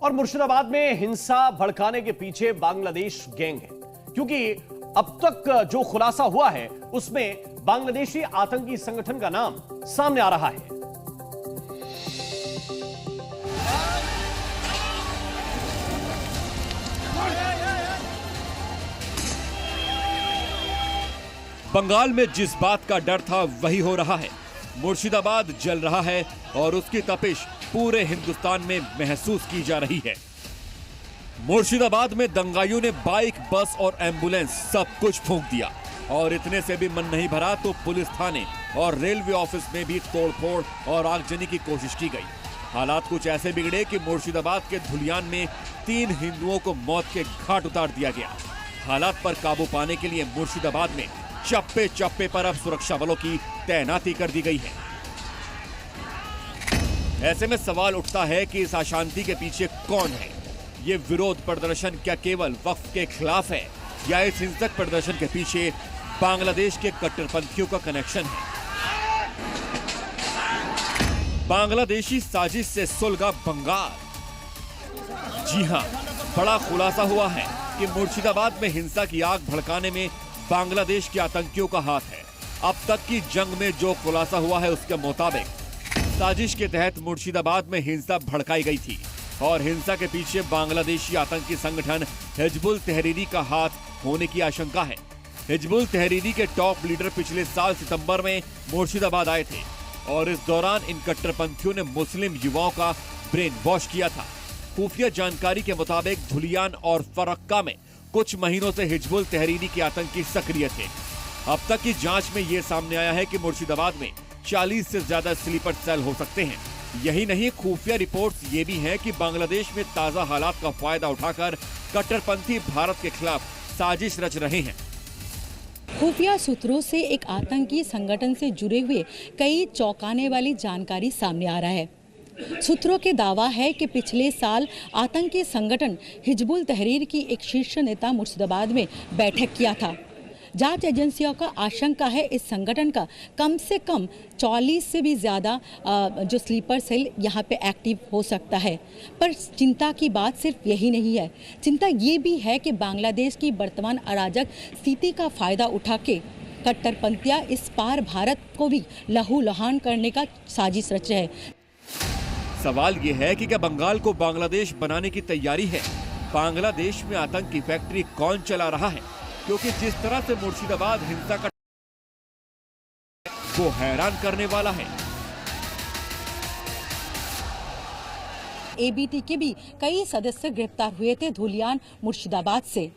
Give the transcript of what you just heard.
और मुर्शिदाबाद में हिंसा भड़काने के पीछे बांग्लादेश गैंग है, क्योंकि अब तक जो खुलासा हुआ है उसमें बांग्लादेशी आतंकी संगठन का नाम सामने आ रहा है। बंगाल में जिस बात का डर था वही हो रहा है। मुर्शिदाबाद जल रहा है और उसकी तपिश पूरे हिंदुस्तान में महसूस की जा रही है। मुर्शिदाबाद में दंगाइयों ने बाइक, बस और एम्बुलेंस सब कुछ फूंक दिया और इतने से भी मन नहीं भरा तो पुलिस थाने और रेलवे ऑफिस में भी तोड़फोड़ और आगजनी की कोशिश की गई। हालात कुछ ऐसे बिगड़े कि मुर्शिदाबाद के धुलियान में 3 हिंदुओं को मौत के घाट उतार दिया गया। हालात पर काबू पाने के लिए मुर्शिदाबाद में चप्पे चप्पे पर अब सुरक्षा बलों की तैनाती कर दी गई है। ऐसे में सवाल उठता है कि इस अशांति के पीछे कौन है? ये विरोध प्रदर्शन क्या केवल वक्फ के खिलाफ है या इस हिंसक प्रदर्शन के पीछे बांग्लादेश के कट्टरपंथियों का कनेक्शन है? बांग्लादेशी साजिश से सुलगा बंगाल। जी हां, बड़ा खुलासा हुआ है कि मुर्शिदाबाद में हिंसा की आग भड़काने में बांग्लादेश के आतंकियों का हाथ है। अब तक की जंग में जो खुलासा हुआ है उसके मुताबिक साजिश के तहत मुर्शिदाबाद में हिंसा भड़काई गई थी और हिंसा के पीछे बांग्लादेशी आतंकी संगठन हिजबुल तहरीरी का हाथ होने की आशंका है। हिजबुल तहरीरी के टॉप लीडर पिछले साल सितंबर में मुर्शिदाबाद आए थे और इस दौरान इन कट्टरपंथियों ने मुस्लिम युवाओं का ब्रेन वॉश किया था। खुफिया जानकारी के मुताबिक धुलियान और फरक्का में कुछ महीनों से हिजबुल तहरीरी के आतंकी सक्रिय थे। अब तक की जांच में यह सामने आया है कि मुर्शिदाबाद में 40 से ज्यादा स्लीपर सेल हो सकते हैं। यही नहीं, खुफिया रिपोर्ट्स ये भी हैं कि बांग्लादेश में ताजा हालात का फायदा उठाकर कट्टरपंथी भारत के खिलाफ साजिश रच रहे हैं। खुफिया सूत्रों से एक आतंकी संगठन से जुड़े हुए कई चौंकाने वाली जानकारी सामने आ रहा है। सूत्रों के दावा है कि पिछले साल आतंकी संगठन हिजबुल तहरीर की एक शीर्ष नेता मुर्शिदाबाद में बैठक किया था। जांच एजेंसियों का आशंका है इस संगठन का कम से कम 40 से भी ज़्यादा जो स्लीपर सेल यहाँ पे एक्टिव हो सकता है। पर चिंता की बात सिर्फ यही नहीं है, चिंता ये भी है कि बांग्लादेश की वर्तमान अराजक स्थिति का फ़ायदा उठा के कट्टरपंथियाँ इस पार भारत को भी लहूलुहान करने का साजिश रच रहे हैं। सवाल ये है कि क्या बंगाल को बांग्लादेश बनाने की तैयारी है? बांग्लादेश में आतंक की फैक्ट्री कौन चला रहा है? क्योंकि जिस तरह से मुर्शिदाबाद हिंसा का वो हैरान करने वाला है। एबीटी के भी कई सदस्य गिरफ्तार हुए थे धुलियान मुर्शिदाबाद से।